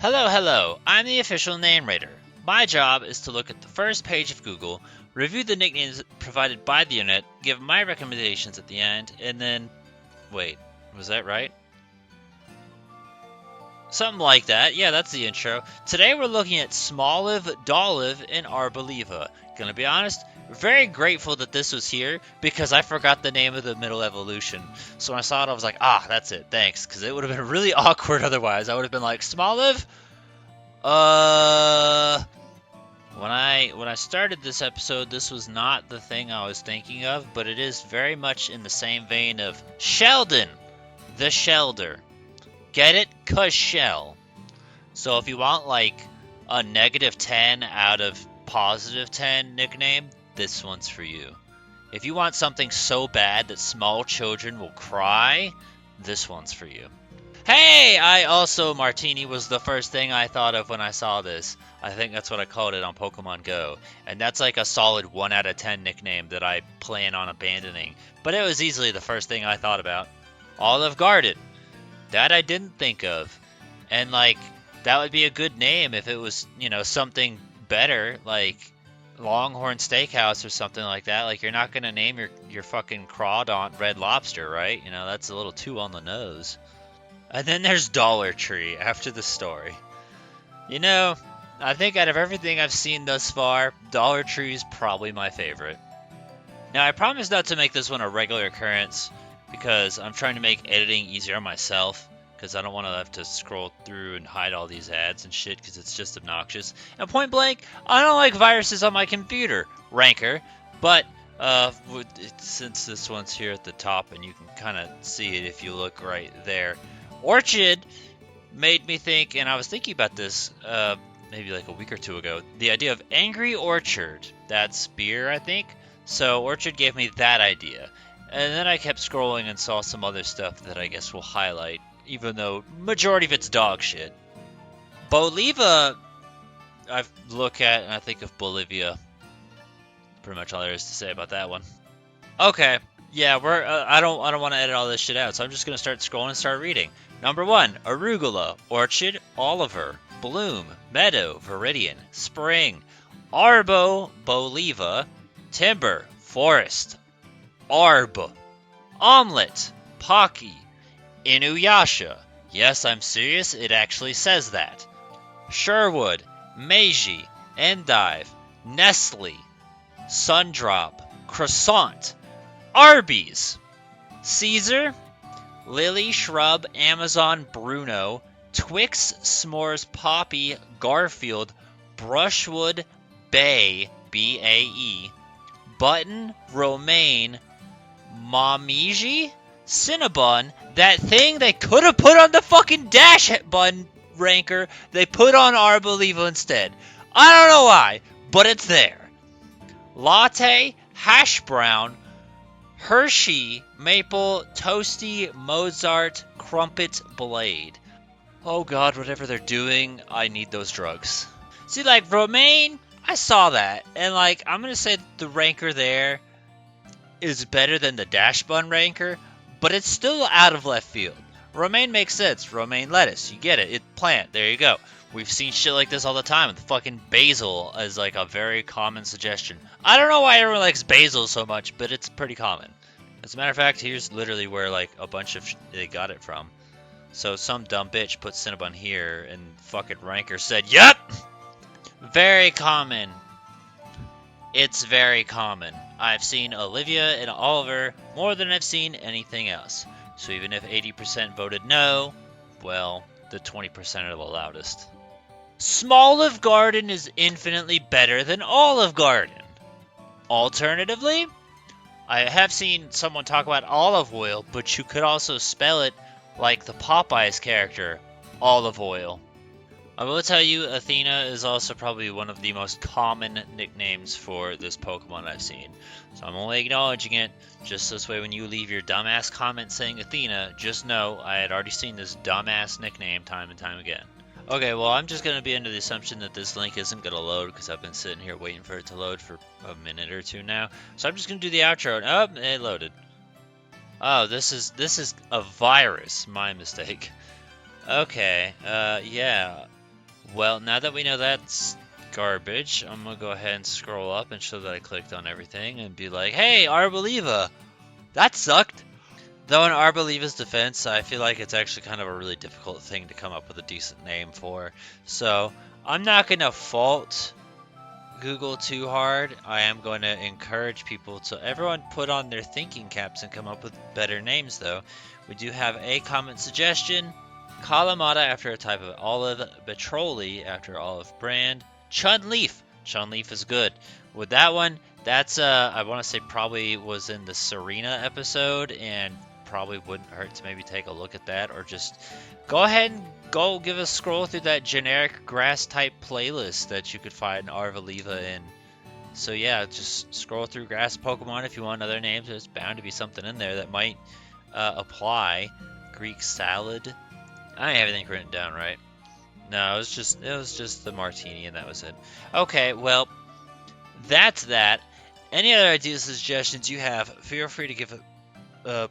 Hello, hello, I'm the official name rater. My job is to look at the first page of Google, review the nicknames provided by the internet, give my recommendations at the end, and then... Wait, was that right? Something like that. Yeah, that's the intro. Today we're looking at Smoliv, Dolliv, and Arboliva. Gonna be honest, very grateful that this was here because I forgot the name of the middle evolution. So when I saw it, I was like, that's it, thanks. Because it would have been really awkward otherwise. I would have been like, Smoliv? When I started this episode, this was not the thing I was thinking of, but it is very much in the same vein of Sheldon, the Shelder. Get it? 'Cause shell. So if you want like a -10 out of +10 nickname, this one's for you. If you want something so bad that small children will cry, this one's for you. Hey! Martini was the first thing I thought of when I saw this. I think that's what I called it on Pokemon Go. And that's like a solid 1 out of 10 nickname that I plan on abandoning. But it was easily the first thing I thought about. Olive Garden. That I didn't think of. And, like, that would be a good name if it was, something better, like Longhorn Steakhouse or something like that. Like, you're not going to name your fucking Crawdaunt Red Lobster, right? That's a little too on the nose. And then there's Dollar Tree after the story. I think out of everything I've seen thus far, Dollar Tree is probably my favorite. Now, I promise not to make this one a regular occurrence, because I'm trying to make editing easier on myself, because I don't want to have to scroll through and hide all these ads and shit, because it's just obnoxious. And point blank, I don't like viruses on my computer, Ranker, but since this one's here at the top, and you can kind of see it if you look right there, Orchid made me think, and I was thinking about this maybe like a week or two ago, the idea of Angry Orchard. That's beer, I think. So Orchid gave me that idea. And then I kept scrolling and saw some other stuff that I guess we'll highlight, even though majority of it's dog shit. Boliva, I look at and I think of Bolivia. Pretty much all there is to say about that one. Okay, yeah, I don't want to edit all this shit out, so I'm just gonna start scrolling and start reading. Number 1, Arugula, Orchid, Oliver, Bloom, Meadow, Viridian, Spring, Arbo, Boliva, Timber, Forest, Arb, Omelette, Pocky, Inuyasha. Yes, I'm serious, it actually says that. Sherwood, Meiji, Endive, Nestle, Sundrop, Croissant, Arby's, Caesar, Lily, Shrub, Amazon, Bruno, Twix, S'mores, Poppy, Garfield, Brushwood, Bay, B-A-E, Button, Romaine, Momiji, Cinnabon, that thing they could have put on the fucking dash button Ranker, they put on Arboliva instead. I don't know why, but it's there. Latte, Hash Brown, Hershey, Maple, Toasty, Mozart, Crumpet, Blade. Oh god, whatever they're doing, I need those drugs. See, like, Romaine, I saw that, and, like, I'm gonna say the Ranker there is better than the Dash Bun Ranker, but it's still out of left field. Romaine makes sense. Romaine lettuce, you get it. It's plant, there you go. We've seen shit like this all the time. The fucking basil is like a very common suggestion. I don't know why everyone likes basil so much, but it's pretty common. As a matter of fact, here's literally where like a bunch of they got it from. So some dumb bitch put Cinnabon here, and fucking Ranker said, "Yep, very common. It's very common. I've seen Olivia and Oliver more than I've seen anything else. So even if 80% voted no, well, the 20% are the loudest." Smoliv Garden is infinitely better than Olive Garden. Alternatively, I have seen someone talk about olive oil, but you could also spell it like the Popeyes character, olive oil. I will tell you, Athena is also probably one of the most common nicknames for this Pokemon I've seen. So I'm only acknowledging it, just this way when you leave your dumbass comment saying Athena, just know I had already seen this dumbass nickname time and time again. Okay, well, I'm just going to be under the assumption that this link isn't going to load, because I've been sitting here waiting for it to load for a minute or two now. So I'm just going to do the outro. Oh, it loaded. Oh, this is a virus. My mistake. Okay, yeah. Well, now that we know that's garbage, I'm gonna go ahead and scroll up and show that I clicked on everything and be like, hey, Arboliva! That sucked! Though in Arboliva's defense, I feel like it's actually kind of a really difficult thing to come up with a decent name for. So, I'm not gonna fault Google too hard. I am going to encourage people to everyone put on their thinking caps and come up with better names though. We do have a comment suggestion. Kalamata after a type of olive, Betroli after olive brand, Chunleaf. Chunleaf is good. With that one, that's I want to say probably was in the Serena episode and probably wouldn't hurt to maybe take a look at that or just go ahead and go give a scroll through that generic grass type playlist that you could find Arvoliva in. So yeah, just scroll through grass Pokemon if you want other names. There's bound to be something in there that might apply. Greek salad. I have everything written down right. No, it was just the martini and that was it. Okay, well, that's that. Any other ideas or suggestions you have, feel free to give it,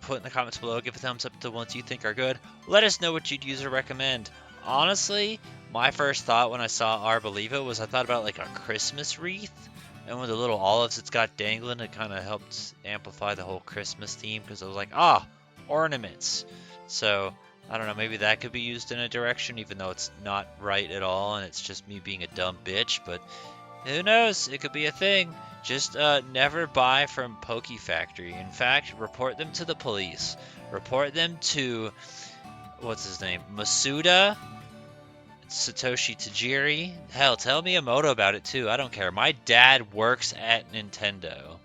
put in the comments below. Give a thumbs up to the ones you think are good. Let us know what you'd use or recommend. Honestly, my first thought when I saw Arboliva was I thought about like a Christmas wreath. And with the little olives it's got dangling, it kind of helped amplify the whole Christmas theme because I was like, ornaments. So, I don't know, maybe that could be used in a direction, even though it's not right at all, and it's just me being a dumb bitch, but who knows? It could be a thing. Just never buy from Poke Factory. In fact, report them to the police. Report them to, what's his name? Masuda, Satoshi Tajiri. Hell, tell Miyamoto about it too. I don't care. My dad works at Nintendo.